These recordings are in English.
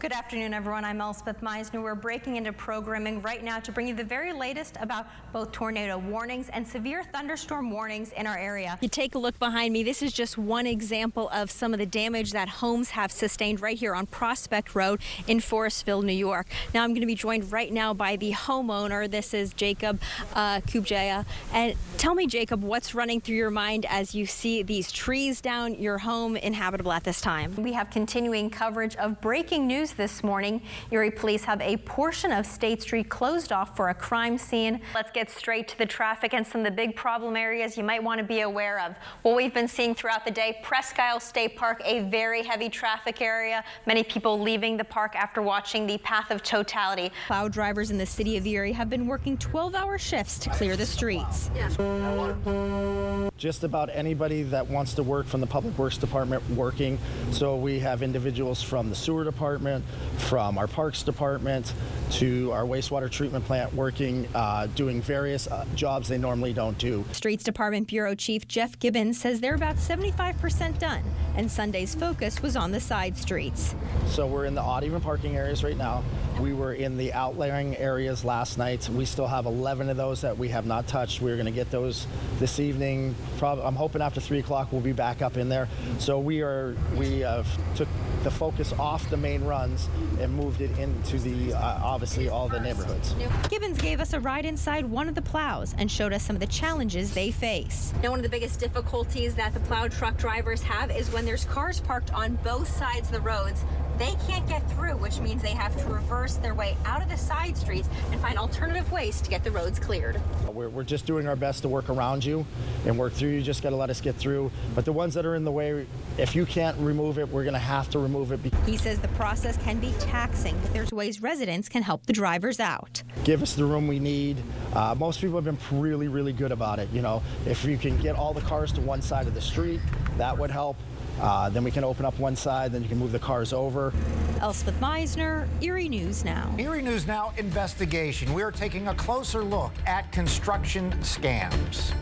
Good afternoon, everyone. I'm Elspeth Mizner. We're breaking into programming right now to bring you the very latest about both tornado warnings and severe thunderstorm warnings in our area. You take a look behind me. This is just one example of some of the damage that homes have sustained right here on Prospect Road in Forestville, New York. Now I'm going to be joined right now by the homeowner. This is Jacob Kubjaya. And tell me, Jacob, what's running through your mind as you see these trees down your home inhabitable at this time? We have continuing coverage of breaking news this morning. Erie police have a portion of State Street closed off for a crime scene. Let's get straight to the traffic and some of the big problem areas you might want to be aware of. What we've been seeing throughout the day, Presque Isle State Park, a very heavy traffic area. Many people leaving the park after watching the Path of Totality. Plow drivers in the city of Erie have been working 12-hour shifts to clear the streets. Just about anybody that wants to work from the Public Works Department working. So we have individuals from the Sewer Department, from our Parks Department, to our wastewater treatment plant working, doing various jobs they normally don't do. Streets Department Bureau Chief Jeff Gibbons says they're about 75% done, and Sunday's focus was on the side streets. So we're in the odd even parking areas right now. We were in the outlying areas last night. We still have 11 of those that we have not touched. We're going to get those this evening. I'm hoping after 3 o'clock we'll be back up in there. So we took the focus off the main runs and moved it into the obviously all the neighborhoods. Gibbons gave us a ride inside one of the plows and showed us some of the challenges they face. Now, one of the biggest difficulties that the plow truck drivers have is when there's cars parked on both sides of the roads. They can't get through, which means they have to reverse their way out of the side streets and find alternative ways to get the roads cleared. We're just doing our best to work around you and work through. You just got to let us get through. But the ones that are in the way, if you can't remove it, we're going to have to remove it. He says the process can be taxing, but there's ways residents can help the drivers out. Give us the room we need. Most people have been really, really good about it. You know, if you can get all the cars to one side of the street, that would help. Then we can open up one side, then you can move the cars over. Elspeth Mizner, Erie News Now. Erie News Now investigation. We are taking a closer look at construction scams.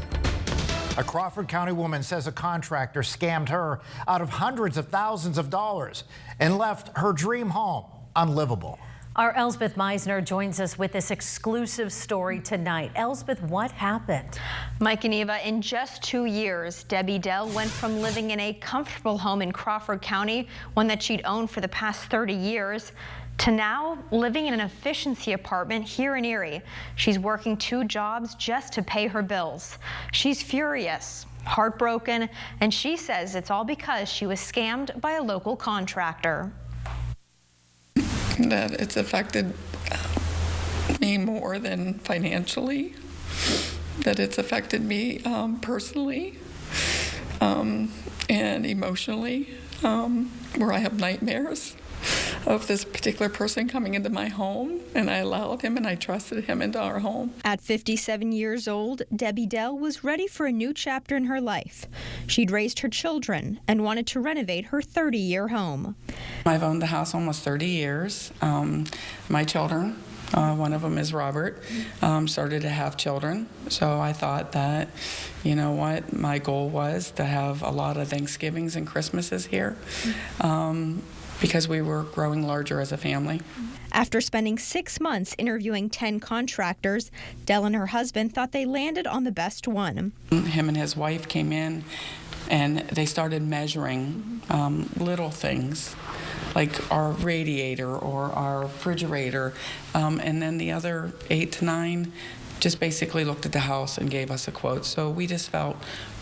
A Crawford County woman says a contractor scammed her out of hundreds of thousands of dollars and left her dream home unlivable. Our Elspeth Mizner joins us with this exclusive story tonight. Elspeth, what happened? Mike and Eva, in just 2 years, Debbie Dell went from living in a comfortable home in Crawford County, one that she'd owned for the past 30 years, to now living in an efficiency apartment here in Erie. She's working 2 jobs just to pay her bills. She's furious, heartbroken, and she says it's all because she was scammed by a local contractor. That it's affected me more than financially, that it's affected me personally and emotionally, where I have nightmares of this particular person coming into my home, and I allowed him and I trusted him into our home. At 57 years old, Debbie Dell was ready for a new chapter in her life. She'd raised her children and wanted to renovate her 30-year home. I've owned the house almost 30 years. My children, one of them is Robert, started to have children. So I thought that, you know what, my goal was to have a lot of Thanksgivings and Christmases here. Because we were growing larger as a family. After spending 6 months interviewing 10 contractors, Dell and her husband thought they landed on the best one. Him and his wife came in and they started measuring little things like our radiator or our refrigerator, and then the other 8 to 9 just basically looked at the house and gave us a quote. So we just felt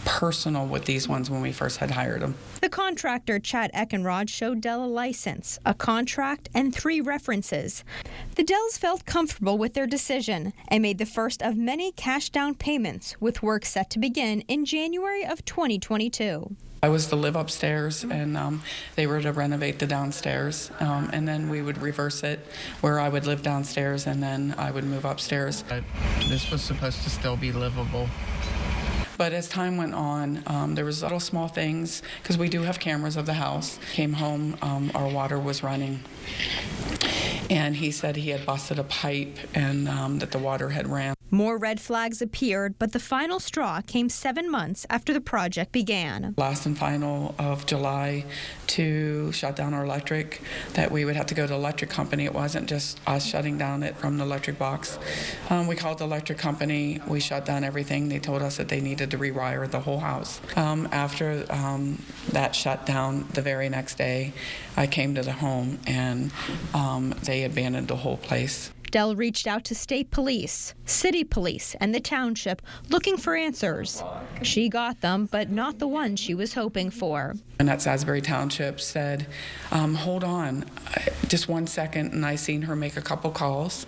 personal with these ones when we first had hired them. The contractor, Chad Eckenrod, showed Dell a license, a contract, and 3 references. The Dells felt comfortable with their decision and made the first of many cash down payments, with work set to begin in January of 2022. I was to live upstairs, and they were to renovate the downstairs, and then we would reverse it, where I would live downstairs and then I would move upstairs. This was supposed to still be livable. But as time went on, there was little small things, because we do have cameras of the house. Came home, our water was running. And he said he had busted a pipe and that the water had ran. More red flags appeared, but the final straw came 7 months after the project began. Last and final of July to shut down our electric, that we would have to go to the electric company. It wasn't just us shutting down it from the electric box. We called the electric company. We shut down everything. They told us that they needed to rewire the whole house. After that shutdown, the very next day, I came to the home and they abandoned the whole place. Dell reached out to state police, city police, and the township looking for answers. She got them, but not the ones she was hoping for. And at Salisbury Township said, hold on, just 1 second, and I seen her make a couple calls.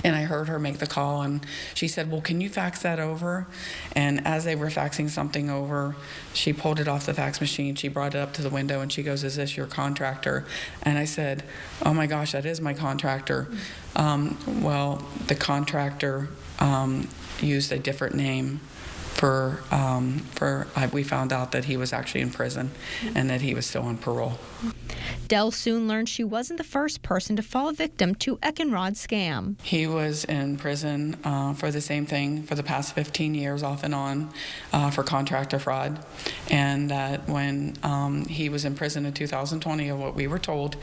And I heard her make the call, and she said, well, can you fax that over? And as they were faxing something over, she pulled it off the fax machine, she brought it up to the window, and she goes, is this your contractor? And I said, oh my gosh, that is my contractor. Well, the contractor used a different name we found out that he was actually in prison and that he was still on parole. Dell soon learned she wasn't the first person to fall victim to Eckenrod's scam. He was in prison for the same thing for the past 15 years, off and on, for contractor fraud. And that when he was in prison in 2020, of what we were told,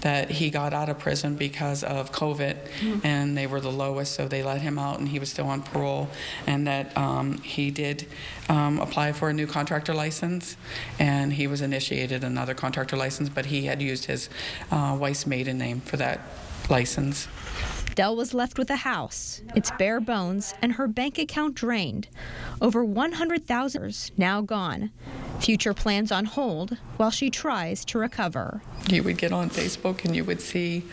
that he got out of prison because of COVID, and they were the lowest, so they let him out, and he was still on parole, and that he did apply for a new contractor license, and he was initiated another contractor license, but he had used his wife's maiden name for that license. Dell was left with a house, its bare bones, and her bank account drained. Over $100,000 now gone. Future plans on hold while she tries to recover. You would get on Facebook and you would see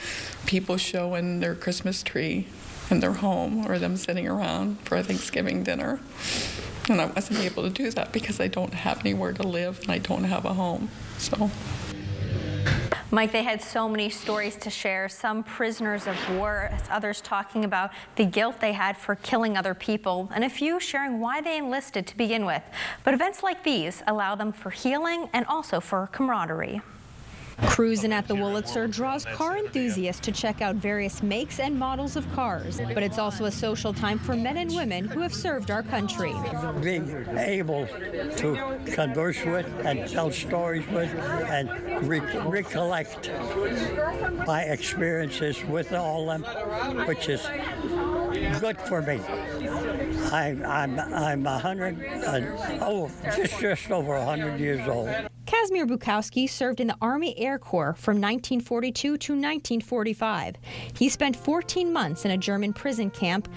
people showing their Christmas tree in their home or them sitting around for a Thanksgiving dinner. And I wasn't able to do that because I don't have anywhere to live and I don't have a home. So. Mike, they had so many stories to share, some prisoners of war, others talking about the guilt they had for killing other people, and a few sharing why they enlisted to begin with. But events like these allow them for healing and also for camaraderie. Cruising at the Wurlitzer draws car enthusiasts to check out various makes and models of cars, but it's also a social time for men and women who have served our country. Being able to converse with and tell stories with and recollect my experiences with all of them, which is good for me. I'm 100, just over 100 years old. Kazimierz Bukowski served in the Army Air Corps from 1942 to 1945. He spent 14 months in a German prison camp.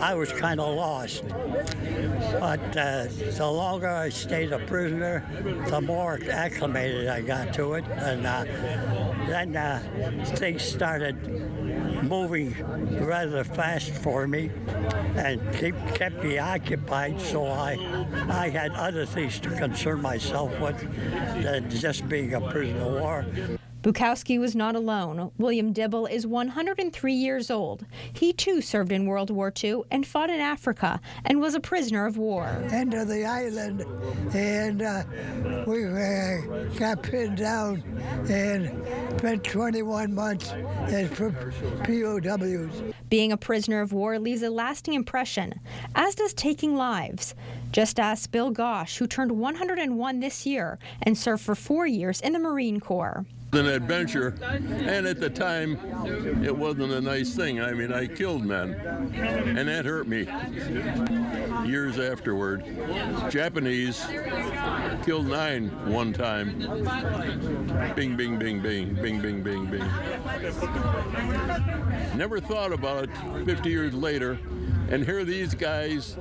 I was kind of lost, but the longer I stayed a prisoner, the more acclimated I got to it, and then things started moving rather fast for me and kept me occupied, so I had other things to concern myself with than just being a prisoner of war. Bukowski was not alone. William Dibble is 103 years old. He too served in World War II and fought in Africa and was a prisoner of war. Into the island, and we got pinned down and spent 21 months as POWs. Being a prisoner of war leaves a lasting impression, as does taking lives. Just ask Bill Gosh, who turned 101 this year and served for 4 years in the Marine Corps. An adventure, and at the time it wasn't a nice thing. I mean, I killed men, and that hurt me years afterward. Japanese killed 9 one time. Bing, bing, bing, bing, bing, bing, bing, bing. Never thought about it 50 years later, and here these guys,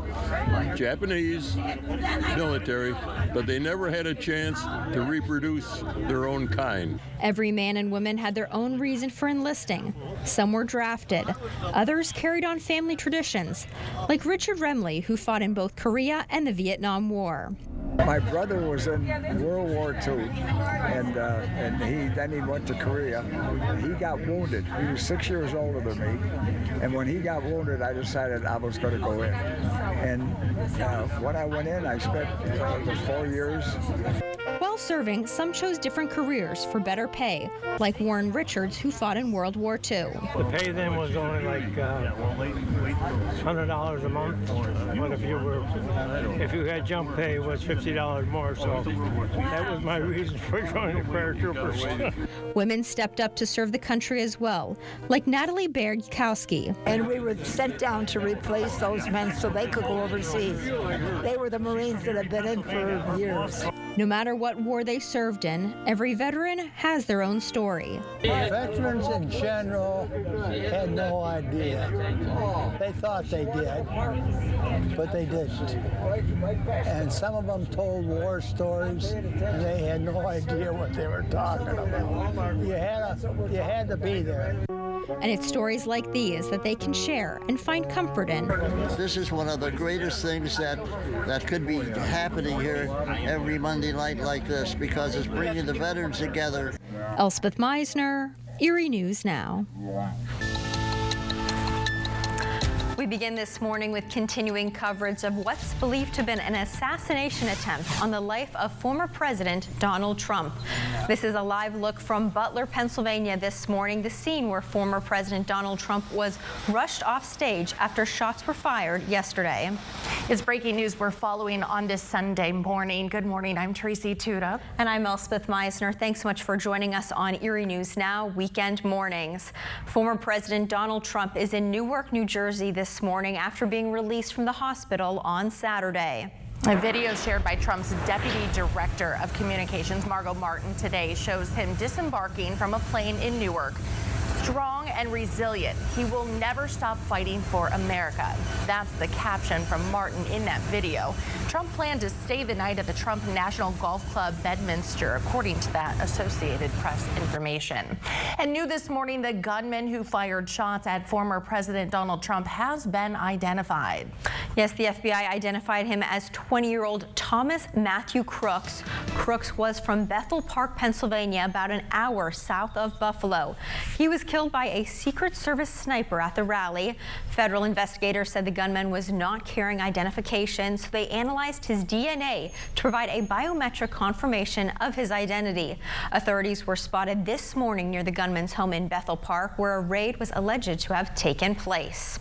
Japanese, military, but they never had a chance to reproduce their own kind. Every man and woman had their own reason for enlisting. Some were drafted. Others carried on family traditions, like Richard Remley, who fought in both Korea and the Vietnam War. My brother was in World War II, and he went to Korea. He got wounded. He was 6 years older than me, and when he got wounded, I decided I was going to go in. And when I went in, I spent 4 years. While while serving, some chose different careers for better pay, like Warren Richards, who fought in World War II. The pay then was only like $100 a month, but if you had jump pay, it was $50 more. So that was my reason for joining the paratroopers. Women stepped up to serve the country as well, like Natalie Bergkowski. And we were sent down to replace those men so they could go overseas. They were the Marines that have been in for years. No matter what war they served in, every veteran has their own story. Veterans in general had no idea. They thought they did, but they didn't. And some of them told war stories, and they had no idea what they were talking about. You had to be there. And it's stories like these that they can share and find comfort in. This is one of the greatest things that could be happening here every Monday night like this, because it's bringing the veterans together. Elspeth Mizner, Erie News Now. We begin this morning with continuing coverage of what's believed to have been an assassination attempt on the life of former President Donald Trump. This is a live look from Butler, Pennsylvania this morning, the scene where former President Donald Trump was rushed off stage after shots were fired yesterday. It's breaking news we're following on this Sunday morning. Good morning, I'm Tracy Tuda. And I'm Elspeth Mizner. Thanks so much for joining us on Erie News Now, weekend mornings. Former President Donald Trump is in Newark, New Jersey this morning after being released from the hospital on Saturday. A video shared by Trump's Deputy Director of Communications, Margot Martin, today shows him disembarking from a plane in Newark. Strong and resilient, he will never stop fighting for America. That's the caption from Martin in that video. Trump planned to stay the night at the Trump National Golf Club, Bedminster, according to that Associated Press information. And new this morning, the gunman who fired shots at former President Donald Trump has been identified. Yes, the FBI identified him as 20-year-old Thomas Matthew Crooks. Crooks was from Bethel Park, Pennsylvania, about an hour south of Buffalo. He was killed by a Secret Service sniper at the rally. Federal investigators said the gunman was not carrying identification, so they analyzed his DNA to provide a biometric confirmation of his identity. Authorities were spotted this morning near the gunman's home in Bethel Park, where a raid was alleged to have taken place.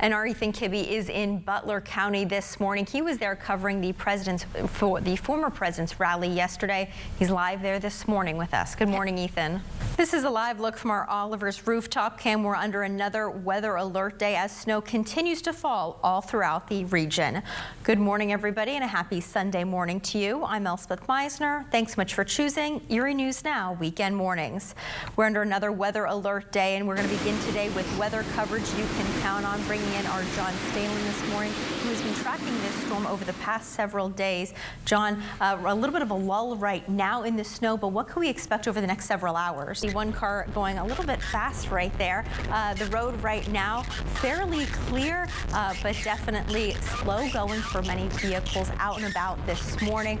And our Ethan Kibbe is in Butler County this morning. He was there covering the former president's rally yesterday. He's live there this morning with us. Good morning, Ethan. This is a live look from our Oliver's rooftop cam. We're under another weather alert day as snow continues to fall all throughout the region. Good morning, everybody, and a happy Sunday morning to you. I'm Elspeth Mizner. Thanks so much for choosing Erie News Now weekend mornings. We're under another weather alert day, and we're going to begin today with weather coverage you can count on. Bringing in our John Stalin this morning, who has been tracking this storm over the past several days. John, a little bit of a lull right now in the snow, but what can we expect over the next several hours? The one car going a little bit fast right there. The road right now fairly clear, but definitely slow going for many vehicles out and about this morning.